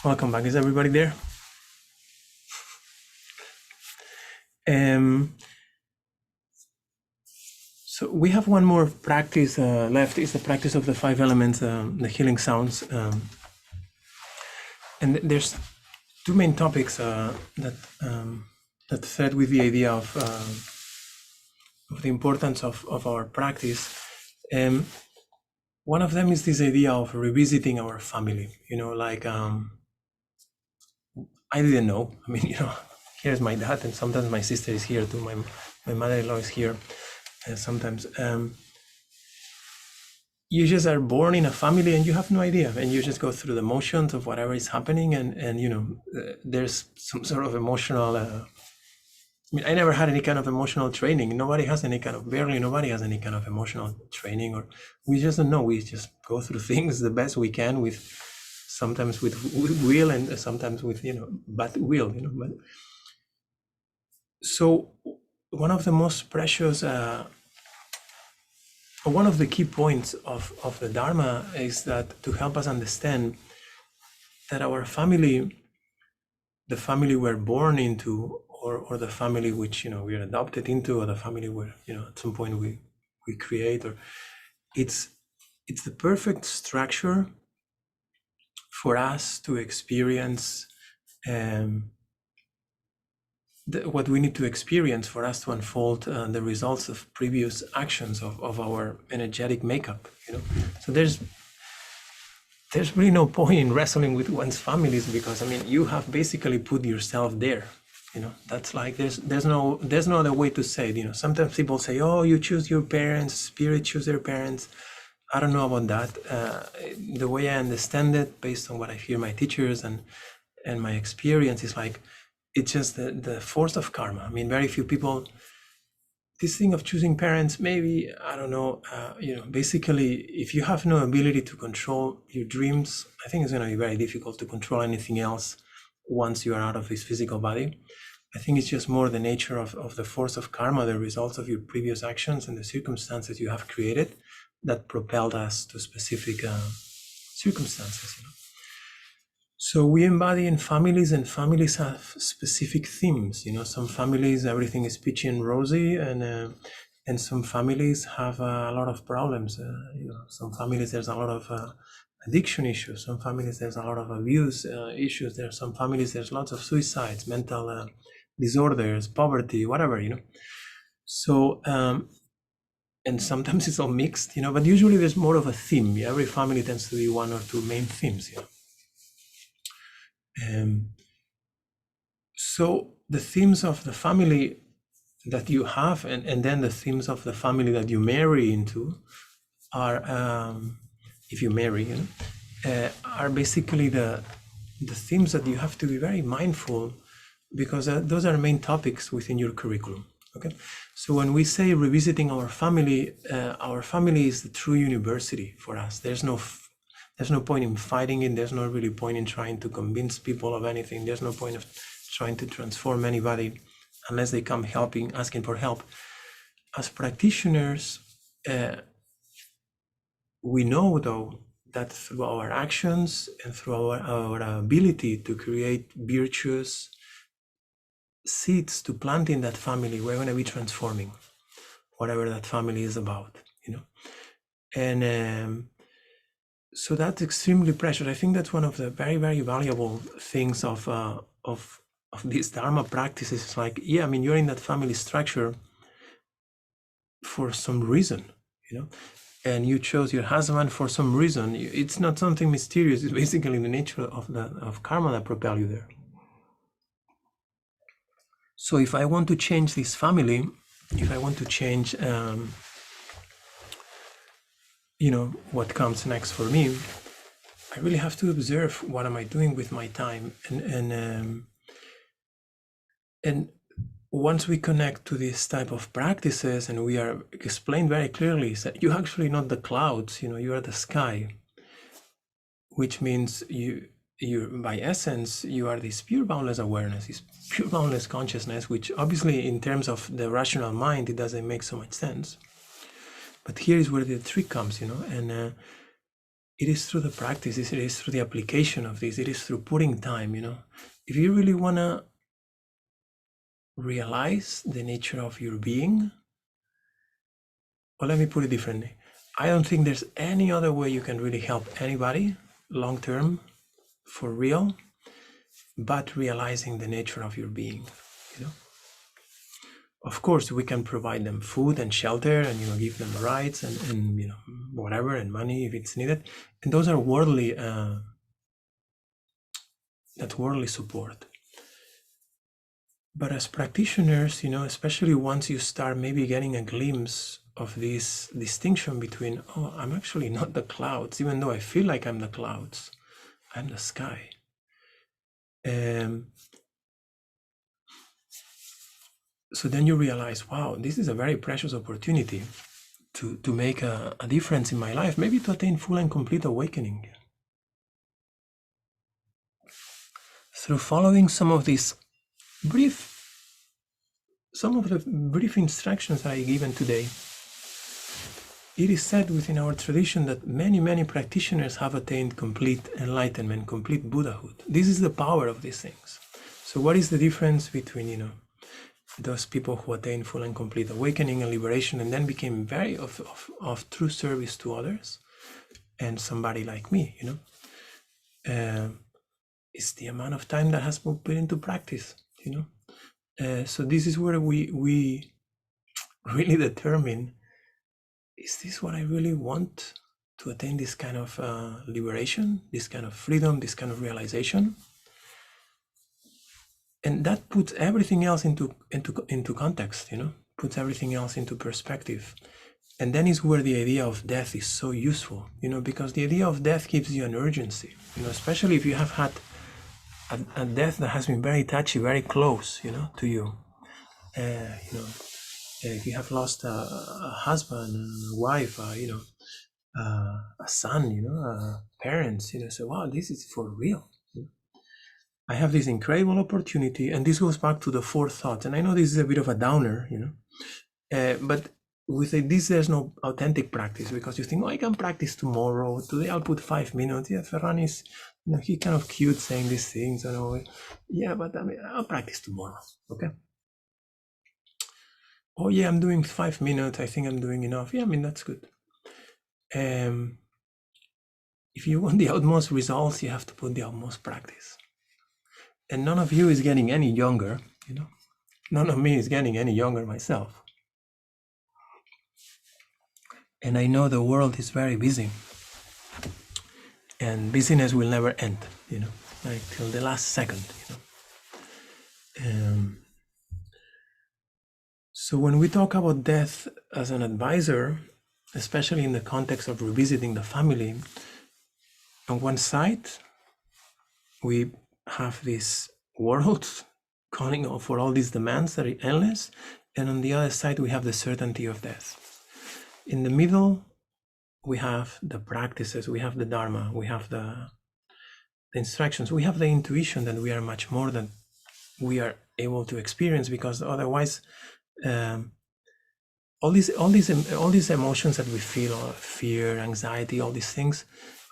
Welcome back. Is everybody there? Um, so we have one more practice left. It's the practice of the 5 elements, the healing sounds. And there's two main topics that thread with the idea of the importance of our practice. One of them is this idea of revisiting our family. Like I didn't know. I mean, here's my dad, and sometimes my sister is here too. My mother-in-law is here, and sometimes. You just are born in a family and you have no idea, and you just go through the motions of whatever is happening, and there's some sort of emotional I never had any kind of emotional training. Nobody has any kind of emotional training, or we just don't know. We just go through things the best we can, with sometimes with will and sometimes with bad will. But so one of the most precious one of the key points of the Dharma is that to help us understand that our family, the family we're born into, or the family which we are adopted into, or the family where at some point we create, or it's the perfect structure for us to experience what we need to experience for us to unfold the results of previous actions of our energetic makeup. So there's really no point in wrestling with one's families, because you have basically put yourself there. That's like there's no other way to say it. Sometimes people say, oh, you choose your parents, spirit choose their parents. I don't know about that. The way I understand it, based on what I hear my teachers and my experience, is like it's just the force of karma. Very few people, this thing of choosing parents, maybe, I don't know, basically, if you have no ability to control your dreams, I think it's going to be very difficult to control anything else once you are out of this physical body. I think it's just more the nature of the force of karma, the results of your previous actions and the circumstances you have created that propelled us to specific circumstances. So we embody in families, and families have specific themes. Some families, everything is peachy and rosy, and some families have a lot of problems. Some families, there's a lot of addiction issues. Some families, there's a lot of abuse issues. There are some families, there's lots of suicides, mental disorders, poverty, whatever. So and sometimes it's all mixed. But usually there's more of a theme. Every family tends to be one or two main themes. So the themes of the family that you have, and then the themes of the family that you marry into, are, if you marry, are basically the themes that you have to be very mindful, because those are main topics within your curriculum. Okay, so when we say revisiting our family is the true university for us. There's no point in fighting it. There's no really point in trying to convince people of anything. There's no point of trying to transform anybody unless they come asking for help. As practitioners, we know, though, that through our actions and through our ability to create virtuous seeds to plant in that family, we're going to be transforming whatever that family is about, and so that's extremely precious. I think that's one of the very, very valuable things of these Dharma practices. It's like, you're in that family structure for some reason, and you chose your husband for some reason. It's not something mysterious. It's basically the nature of karma that propel you there. So if I want to change this family, if I want to change, what comes next for me, I really have to observe what am I doing with my time, and once we connect to this type of practices, and we are explained very clearly, is that you're actually not the clouds, you are the sky, which means you by essence, you are this pure boundless awareness, this pure boundless consciousness, which obviously in terms of the rational mind, it doesn't make so much sense. But here is where the trick comes, and it is through the practice, it is through the application of this, it is through putting time, If you really want to realize the nature of your being, well, let me put it differently. I don't think there's any other way you can really help anybody long term for real, but realizing the nature of your being, Of course, we can provide them food and shelter and, give them rights and whatever, and money if it's needed. And those are worldly, that's worldly support. But as practitioners, especially once you start maybe getting a glimpse of this distinction between, oh, I'm actually not the clouds, even though I feel like I'm the clouds, I'm the sky. So then you realize, wow, this is a very precious opportunity to make a difference in my life, maybe to attain full and complete awakening. Through following some of the brief instructions I given today, it is said within our tradition that many practitioners have attained complete enlightenment, complete Buddhahood. This is the power of these things. So what is the difference between, those people who attain full and complete awakening and liberation and then became very of true service to others, and somebody like me, it's the amount of time that has been put into practice, so this is where we really determine, is this what I really want to attain, this kind of liberation, this kind of freedom, this kind of realization? And that puts everything else into context, puts everything else into perspective. And then is where the idea of death is so useful, because the idea of death gives you an urgency, especially if you have had a death that has been very touchy, very close, to you. If you have lost a husband, a wife, a son, parents, so wow, this is for real. I have this incredible opportunity, and this goes back to the fourth thought. And I know this is a bit of a downer, but with this, there's no authentic practice, because you think, oh, I can practice tomorrow. Today I'll put 5 minutes. Yeah, Ferran is, he kind of cute saying these things. Yeah, but I'll practice tomorrow. Okay. Oh yeah, I'm doing 5 minutes. I think I'm doing enough. Yeah, that's good. If you want the utmost results, you have to put the utmost practice. And none of you is getting any younger, None of me is getting any younger myself. And I know the world is very busy. And busyness will never end, like till the last second, So when we talk about death as an advisor, especially in the context of revisiting the family, on one side, we have this world calling for all these demands that are endless, and on the other side, we have the certainty of death. In the middle, we have the practices, we have the Dharma, we have the instructions, we have the intuition that we are much more than we are able to experience, because otherwise, all these emotions that we feel, fear, anxiety, all these things,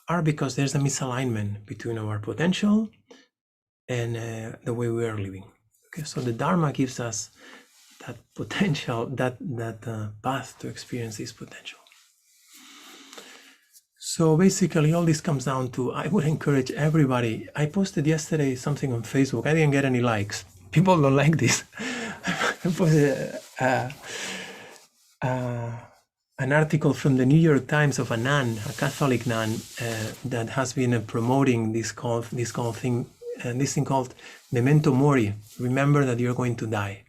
are because there's a misalignment between our potential and the way we are living. Okay, so the Dharma gives us that potential, that path to experience this potential. So basically, all this comes down to, I would encourage everybody. I posted yesterday something on Facebook. I didn't get any likes. People don't like this. I posted an article from the New York Times of a nun, a Catholic nun, that has been promoting this thing called Memento Mori. Remember that you're going to die.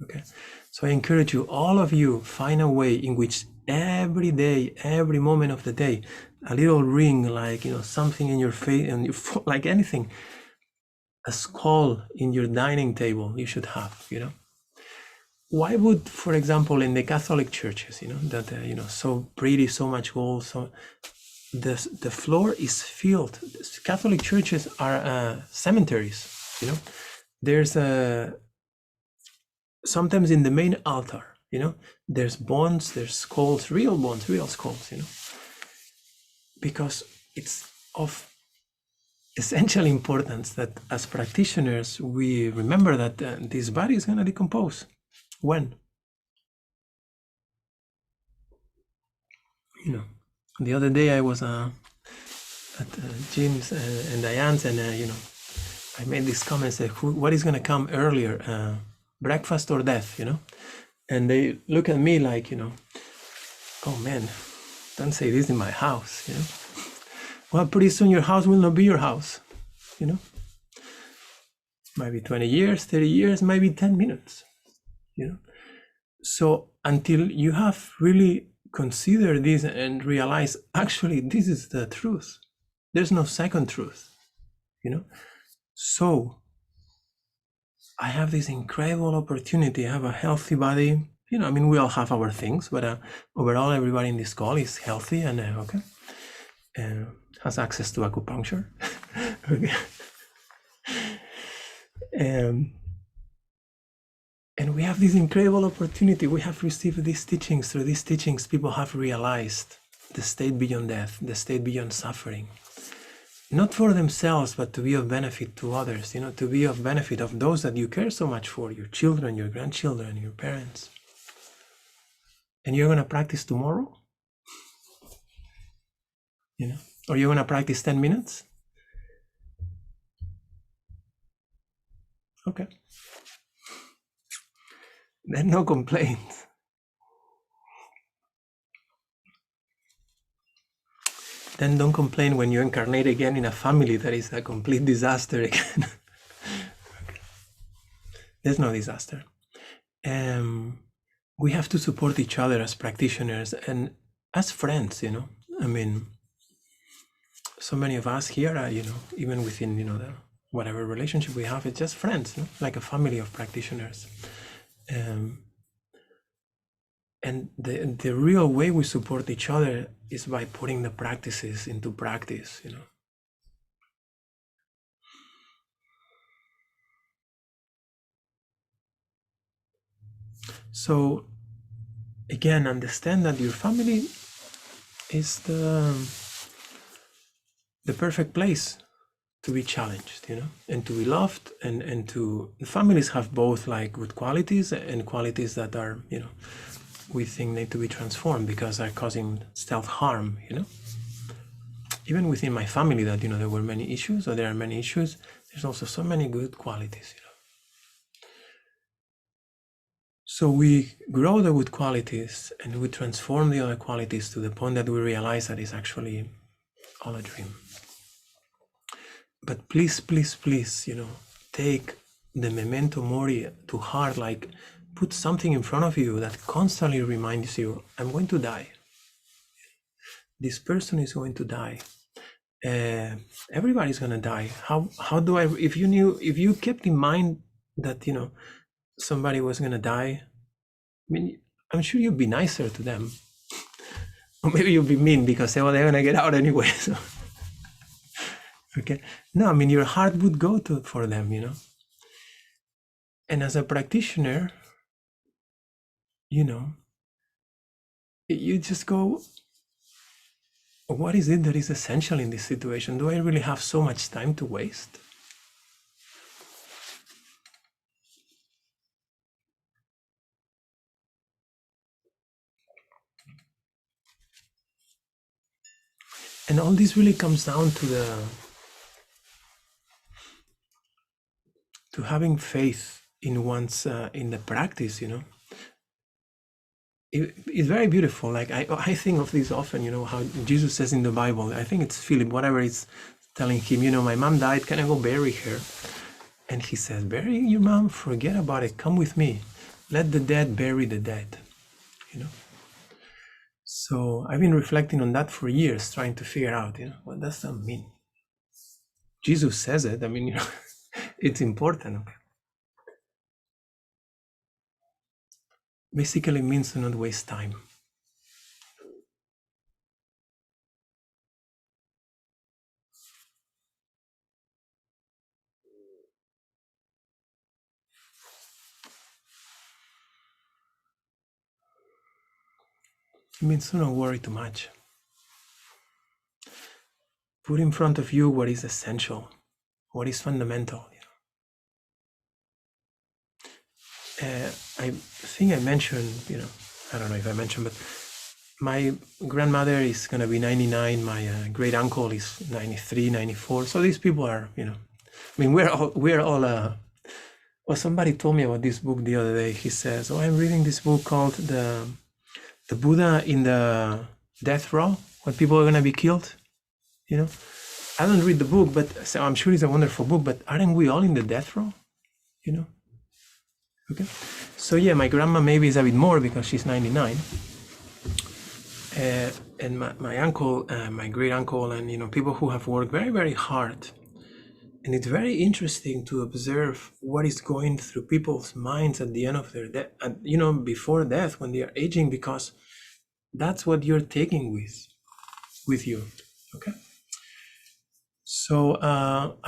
Okay, so I encourage you, all of you, find a way in which every day, every moment of the day, a little ring, like something in your face, and like anything, a skull in your dining table you should have. Why would, for example, in the Catholic churches, that so pretty, so much gold, so the floor is filled. Catholic churches are cemeteries. There's sometimes in the main altar, there's bones, there's skulls, real bones, real skulls, because it's of essential importance that as practitioners we remember that this body is going to decompose. When? You know, the other day I was at Jim's and Diane's, and I made this comment that what is going to come earlier, breakfast or death, and they look at me like, oh man, don't say this in my house, Well, pretty soon your house will not be your house, Might be 20 years, 30 years, maybe 10 minutes, So until you have really considered this and realize, actually, this is the truth. There's no second truth, So I have this incredible opportunity. I have a healthy body. We all have our things, but overall, everybody in this call is healthy and okay. Has access to acupuncture. Okay. And we have this incredible opportunity. We have received these teachings. Through these teachings, people have realized the state beyond death, the state beyond suffering. Not for themselves, but to be of benefit to others, to be of benefit of those that you care so much for, your children, your grandchildren, your parents. And you're going to practice tomorrow? Or you're going to practice 10 minutes? Okay. Then no complaints. Then don't complain when you incarnate again in a family that is a complete disaster again. Okay. There's no disaster. We have to support each other as practitioners and as friends, so many of us here are, even within, the whatever relationship we have, it's just friends, like a family of practitioners. And the real way we support each other is by putting the practices into practice, So again, understand that your family is the perfect place to be challenged, and to be loved, and to families have both like good qualities and qualities that are, we think need to be transformed because are causing self-harm, Even within my family that, there were many issues, or there are many issues, there's also so many good qualities, So we grow the good qualities and we transform the other qualities to the point that we realize that it's actually all a dream. But please, please, please, take the Memento Mori to heart, like put something in front of you that constantly reminds you, I'm going to die. This person is going to die. Everybody's going to die. How do I, if you kept in mind that, somebody was going to die, I'm sure you'd be nicer to them. Or maybe you'd be mean because they're going to get out anyway. So. Okay. No, your heart would go for them, And as a practitioner, you just go, what is it that is essential in this situation? Do I really have so much time to waste? And all this really comes down to having faith in one's in the practice, It's very beautiful. Like I think of this often, how Jesus says in the Bible, I think it's Philip, whatever it's telling him, my mom died, can I go bury her? And he says, bury your mom, forget about it, come with me. Let the dead bury the dead, So I've been reflecting on that for years, trying to figure out, what does that mean? Jesus says it, it's important. Basically, it means to not waste time. It means to not worry too much. put in front of you what is essential, what is fundamental. I think I mentioned, I don't know if I mentioned, but my grandmother is going to be 99. My great uncle is 93, 94. So these people are, I mean, we're all. Well, somebody told me about this book the other day. He says, "Oh, I'm reading this book called the Buddha in the Death Row, when people are going to be killed." I don't read the book, but so I'm sure it's a wonderful book. But aren't we all in the death row? Okay. So yeah, my grandma maybe is a bit more because she's 99. And my uncle, my great uncle, and people who have worked very, very hard. And it's very interesting to observe what is going through people's minds at the end of their death, and before death, when they are aging, because that's what you're taking with you. Okay. So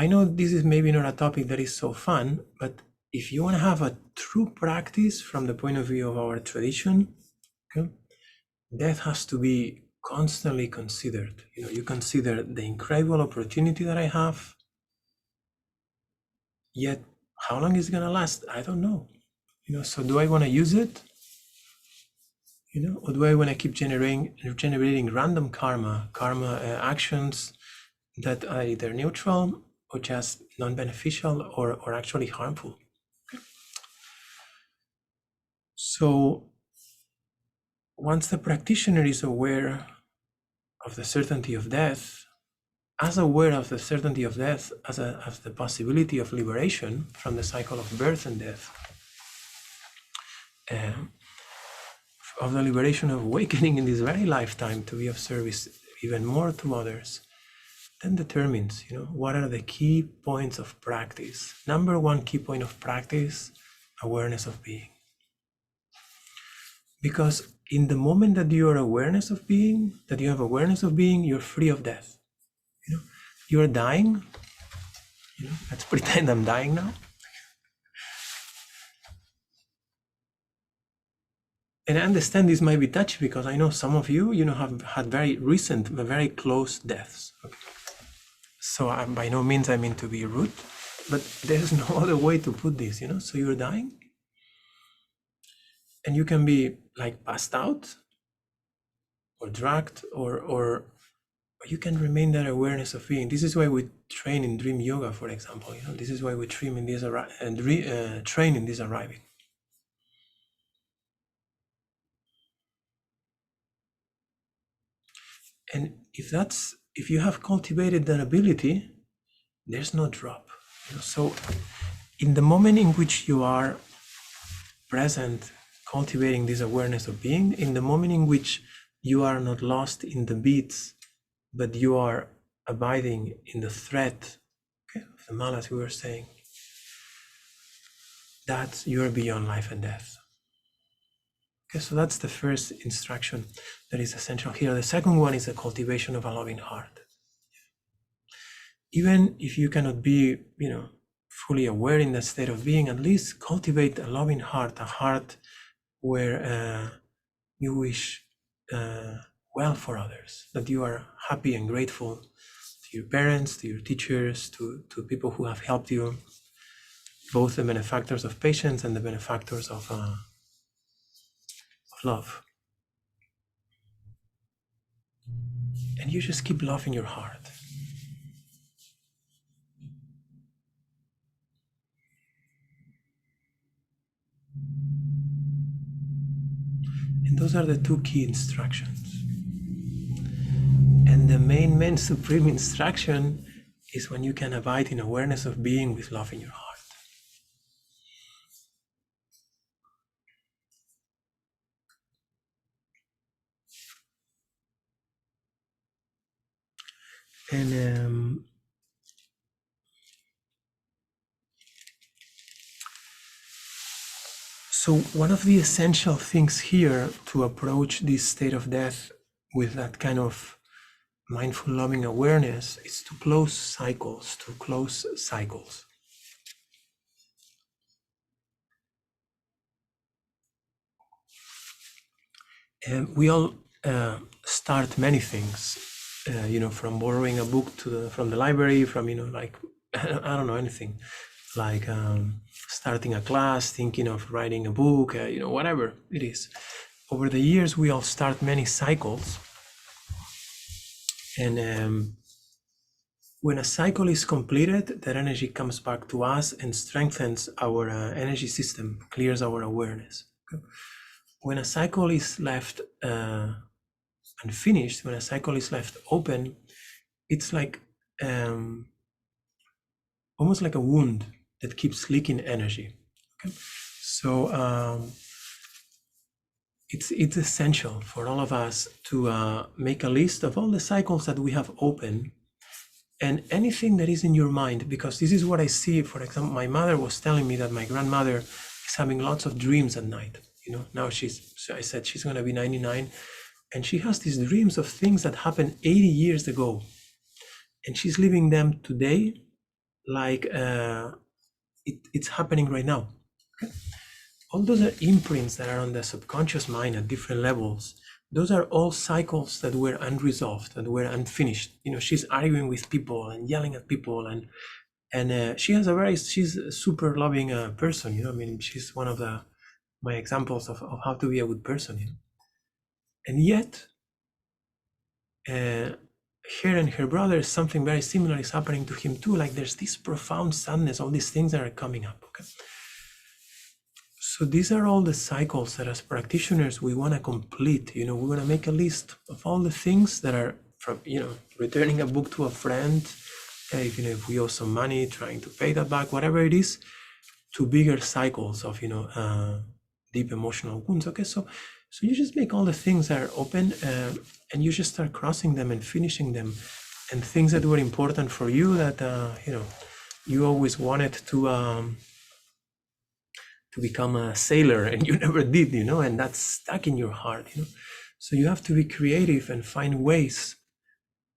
I know this is maybe not a topic that is so fun, but if you want to have a true practice from the point of view of our tradition, okay, death has to be constantly considered. You consider the incredible opportunity that I have, yet how long is it going to last? I don't know. So do I want to use it? Or do I want to keep generating random karma actions that are either neutral or just non-beneficial or actually harmful? So once the practitioner is aware of the certainty of death, as aware of the certainty of death as the possibility of liberation from the cycle of birth and death, of the liberation of awakening in this very lifetime to be of service even more to others, then determines, what are the key points of practice. Number one key point of practice, awareness of being. Because in the moment that you are awareness of being, that you have awareness of being, you're free of death. You're dying. Let's pretend I'm dying now. And I understand this might be touchy because I know some of you, have had very recent, very close deaths. Okay. So by no means I mean to be rude, but there's no other way to put this, So you're dying, and you can be like passed out, or drugged, or you can remain that awareness of being. This is why we train in dream yoga, for example. This is why we train in this train in this arriving. And if you have cultivated that ability, there's no drop. So in the moment in which you are present, cultivating this awareness of being, in the moment in which you are not lost in the beats, but you are abiding in the threat, okay, of the malas we were saying, that you're beyond life and death. Okay, so that's the first instruction that is essential here. The second one is the cultivation of a loving heart. Even if you cannot be, fully aware in that state of being, at least cultivate a loving heart, a heart where you wish well for others, that you are happy and grateful to your parents, to your teachers, to people who have helped you, both the benefactors of patience and the benefactors of love. And you just keep love in your heart. And those are the two key instructions. And the main supreme instruction is when you can abide in awareness of being with love in your heart. And so one of the essential things here to approach this state of death with that kind of mindful loving awareness is to close cycles, And we all start many things. from borrowing a book from the library, from, like, I don't know, anything, like starting a class, thinking of writing a book, whatever it is. Over the years, we all start many cycles. And when a cycle is completed, that energy comes back to us and strengthens our energy system, clears our awareness. Okay? When a cycle is left unfinished, when a cycle is left open, it's like almost like a wound that keeps leaking energy. Okay? So it's essential for all of us to make a list of all the cycles that we have open, and anything that is in your mind, because this is what I see. For example, my mother was telling me that my grandmother is having lots of dreams at night. Now I said she's going to be 99, and she has these dreams of things that happened 80 years ago, and she's living them today like it's happening right now. Okay? All those are imprints that are on the subconscious mind at different levels. Those are all cycles that were unresolved, that were unfinished. She's arguing with people and yelling at people, and she's a super loving person. I mean, she's one of my examples of how to be a good person. And yet, her and her brother, something very similar is happening to him too. Like, there's this profound sadness, all these things that are coming up. Okay. So these are all the cycles that as practitioners we want to complete. We want to make a list of all the things that are from, returning a book to a friend, if we owe some money, trying to pay that back, whatever it is, to bigger cycles of, deep emotional wounds. Okay, so you just make all the things that are open, and you just start crossing them and finishing them, and things that were important for you that, you always wanted to become a sailor and you never did, and that's stuck in your heart, So you have to be creative and find ways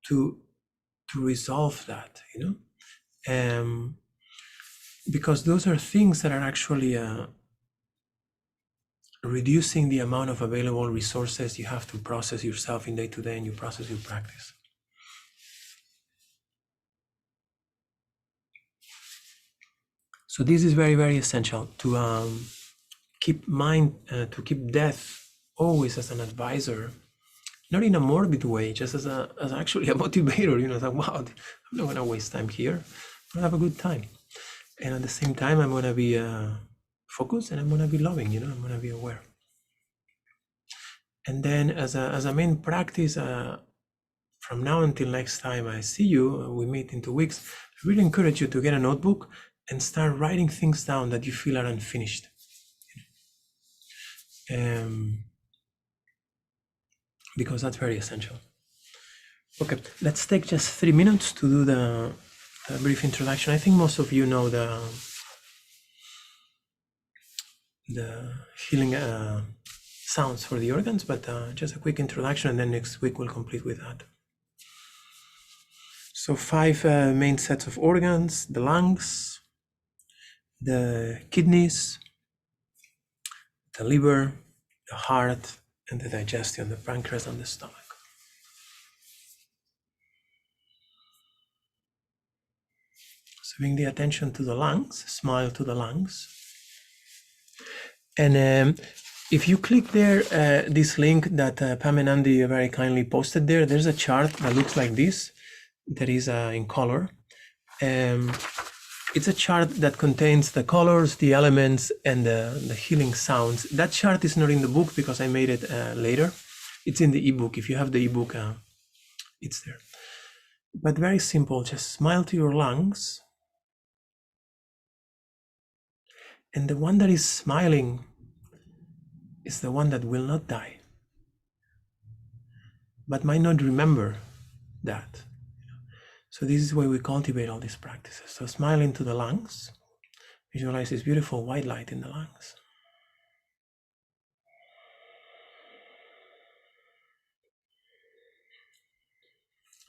to resolve that, because those are things that are actually reducing the amount of available resources you have to process yourself in day to day, and you process your practice. So this is very, very essential to keep mind, to keep death always as an advisor, not in a morbid way, just as actually a motivator. Like, wow, I'm not gonna waste time here. I'm gonna have a good time, and at the same time, I'm gonna be focused, and I'm gonna be loving. I'm gonna be aware. And then, as a main practice, from now until next time I see you, we meet in 2 weeks. I really encourage you to get a notebook and start writing things down that you feel are unfinished. Because that's very essential. Okay, let's take just 3 minutes to do the brief introduction. I think most of you know the healing sounds for the organs, but just a quick introduction, and then next week we'll complete with that. So 5 main sets of organs: the lungs, the kidneys, the liver, the heart, and the digestion, the pancreas and the stomach. So bring the attention to the lungs, smile to the lungs. And if you click there, this link that Pam and Andy very kindly posted there's a chart that looks like this, that is in color. It's a chart that contains the colors, the elements, and the healing sounds. That chart is not in the book because I made it later. It's in the ebook. If you have the ebook, it's there. But very simple, just smile to your lungs. And the one that is smiling is the one that will not die, but might not remember that. So this is where we cultivate all these practices. So smile into the lungs. Visualize this beautiful white light in the lungs.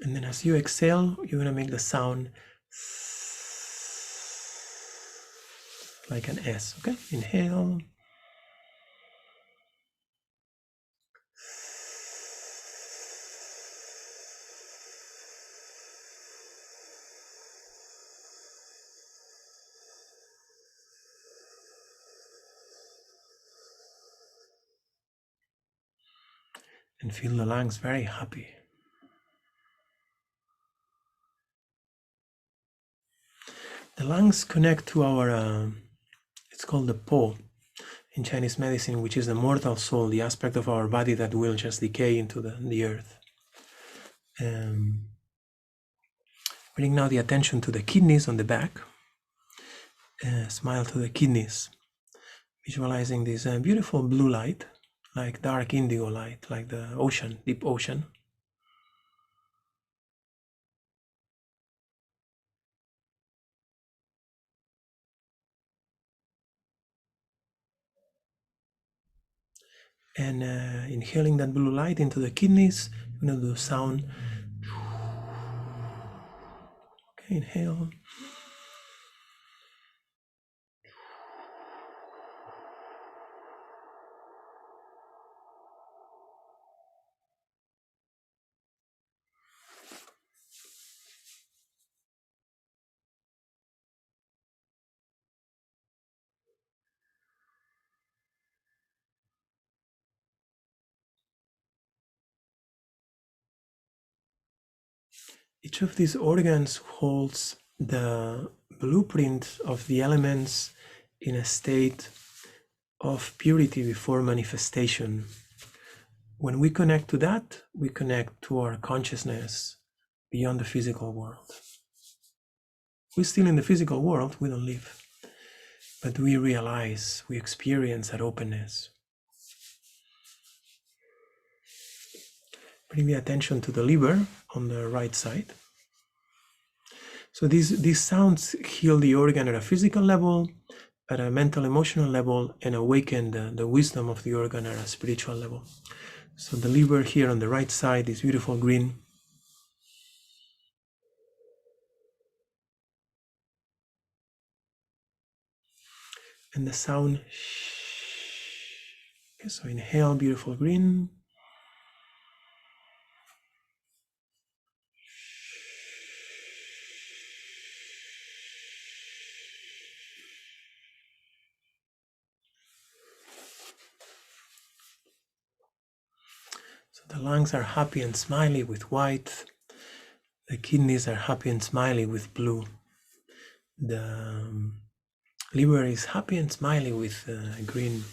And then as you exhale, you're going to make the sound like an S, okay? Inhale. and feel the lungs very happy. The lungs connect to our, it's called the po in Chinese medicine, which is the mortal soul, the aspect of our body that will just decay into the earth. Bring now the attention to the kidneys on the back. Smile to the kidneys, visualizing this beautiful blue light, like dark indigo light, like the ocean, deep ocean. And inhaling that blue light into the kidneys, you're going to do sound. Okay, inhale. Each of these organs holds the blueprint of the elements in a state of purity before manifestation. When we connect to that, we connect to our consciousness beyond the physical world. We're still in the physical world, we don't live, but we realize, we experience that openness. Bring the attention to the liver on the right side. So these sounds heal the organ at a physical level, at a mental, emotional level, and awaken the wisdom of the organ at a spiritual level. So the liver here on the right side is beautiful green. And the sound. Okay, so inhale, beautiful green. So the lungs are happy and smiley with white. The kidneys are happy and smiley with blue. The liver is happy and smiley with green.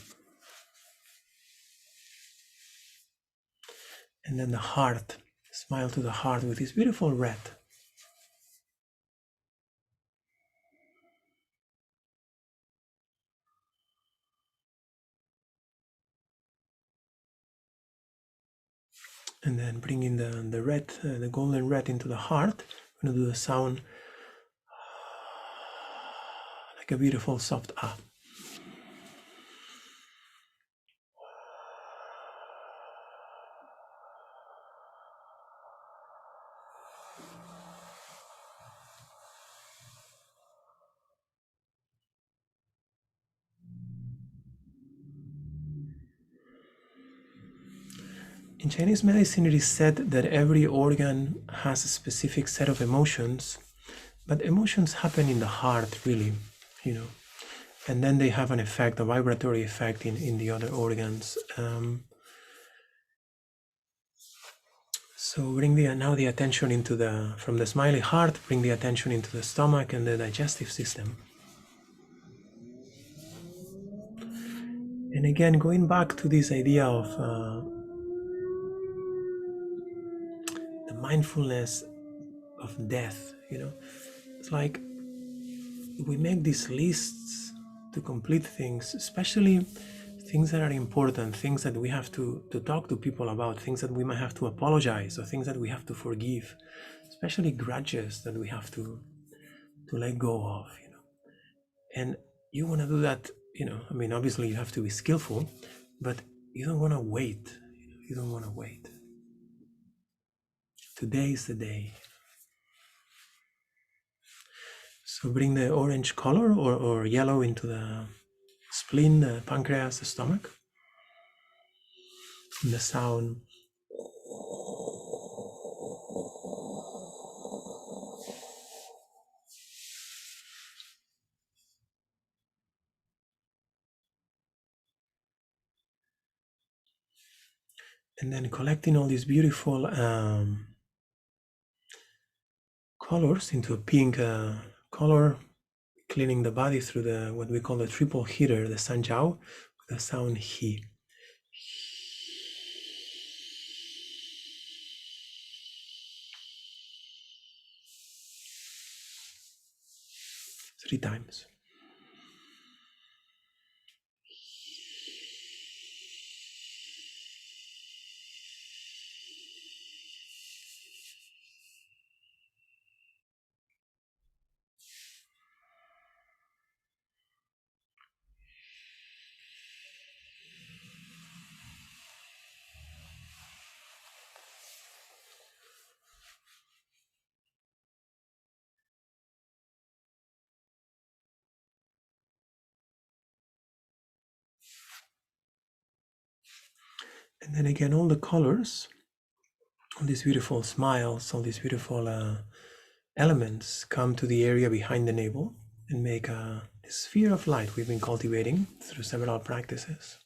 And then the heart, smile to the heart with this beautiful red. And then bringing the red, the golden red into the heart. I'm going to do the sound like a beautiful soft ah. In Chinese medicine, it is said that every organ has a specific set of emotions, but emotions happen in the heart, really, and then they have an effect, a vibratory effect in the other organs. So bring now the attention into from the smiley heart, bring the attention into the stomach and the digestive system. And again, going back to this idea of the mindfulness of death, it's like we make these lists to complete things, especially things that are important, things that we have to talk to people about, things that we might have to apologize, or things that we have to forgive, especially grudges that we have to let go of, And you want to do that, obviously you have to be skillful, but you don't want to wait. You don't want to wait. Today is the day. So bring the orange color or yellow into the spleen, the pancreas, the stomach. And the sound. And then collecting all these beautiful colors into a pink color, cleaning the body through the what we call the triple heater, the Sanjiao, with the sound He. 3 times. And then again, all the colors, all these beautiful smiles, all these beautiful elements come to the area behind the navel and make a sphere of light we've been cultivating through several practices.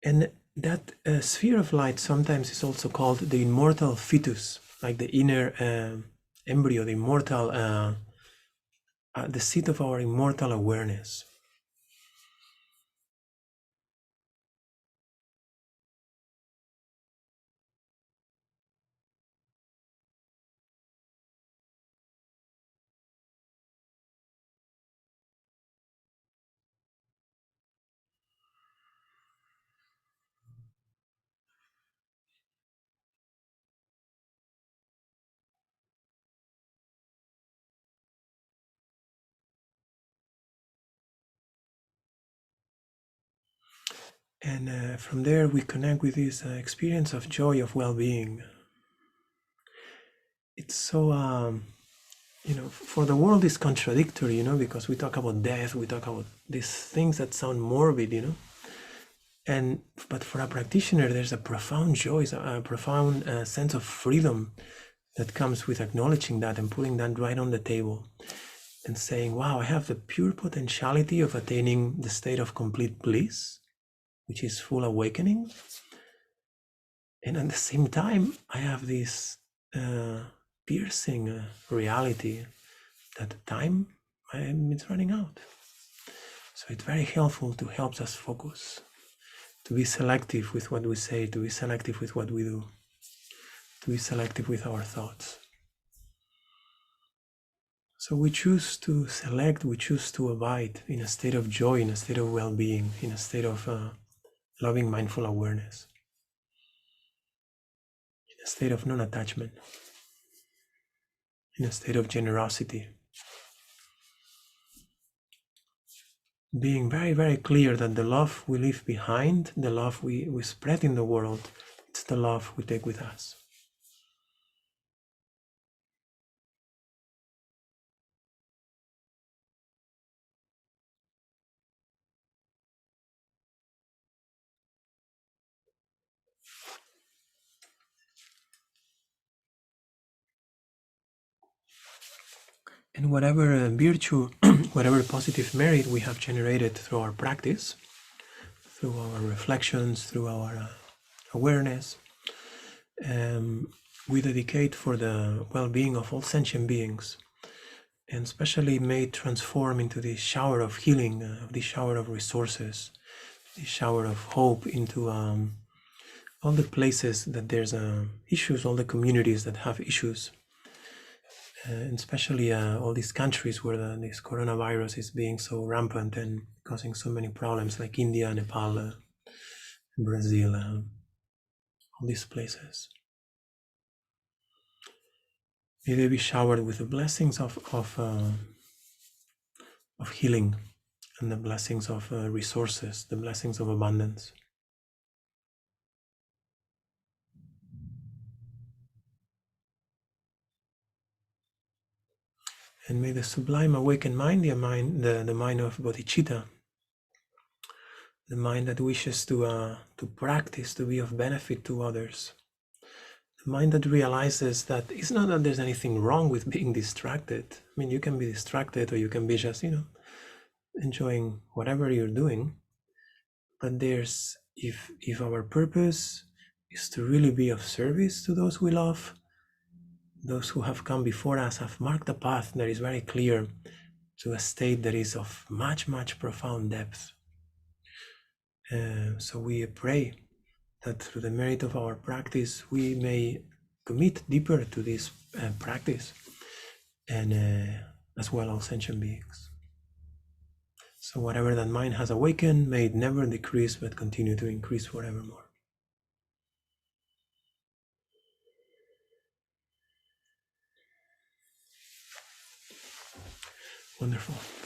And that sphere of light sometimes is also called the immortal fetus, like the inner embryo, the immortal, the seat of our immortal awareness. And from there, we connect with this experience of joy, of well-being. It's so, for the world is contradictory, because we talk about death, we talk about these things that sound morbid, but for a practitioner, there's a profound joy, a profound sense of freedom that comes with acknowledging that and putting that right on the table and saying, wow, I have the pure potentiality of attaining the state of complete bliss, which is full awakening. And at the same time, I have this piercing reality that time it's running out. So it's very helpful to help us focus, to be selective with what we say, to be selective with what we do, to be selective with our thoughts. So we choose to select, we choose to abide in a state of joy, in a state of well-being, in a state of loving mindful awareness, in a state of non-attachment, in a state of generosity. Being very, very clear that the love we leave behind, the love we spread in the world, it's the love we take with us. And whatever virtue, whatever positive merit we have generated through our practice, through our reflections, through our awareness, we dedicate for the well-being of all sentient beings, and especially may transform into this shower of healing, this shower of resources, this shower of hope into all the places that there's issues, all the communities that have issues, and especially all these countries where this coronavirus is being so rampant and causing so many problems, like India, Nepal, Brazil, all these places. May they be showered with the blessings of healing and the blessings of resources, the blessings of abundance. And may the sublime awakened mind, the mind of bodhicitta, the mind that wishes to practice, to be of benefit to others, the mind that realizes that it's not that there's anything wrong with being distracted. I mean, you can be distracted, or you can be just, enjoying whatever you're doing. But there's, if our purpose is to really be of service to those we love, those who have come before us have marked a path that is very clear to a state that is of much, much profound depth. So we pray that through the merit of our practice, we may commit deeper to this practice, and as well all sentient beings. So whatever that mind has awakened, may it never decrease, but continue to increase forevermore. Wonderful.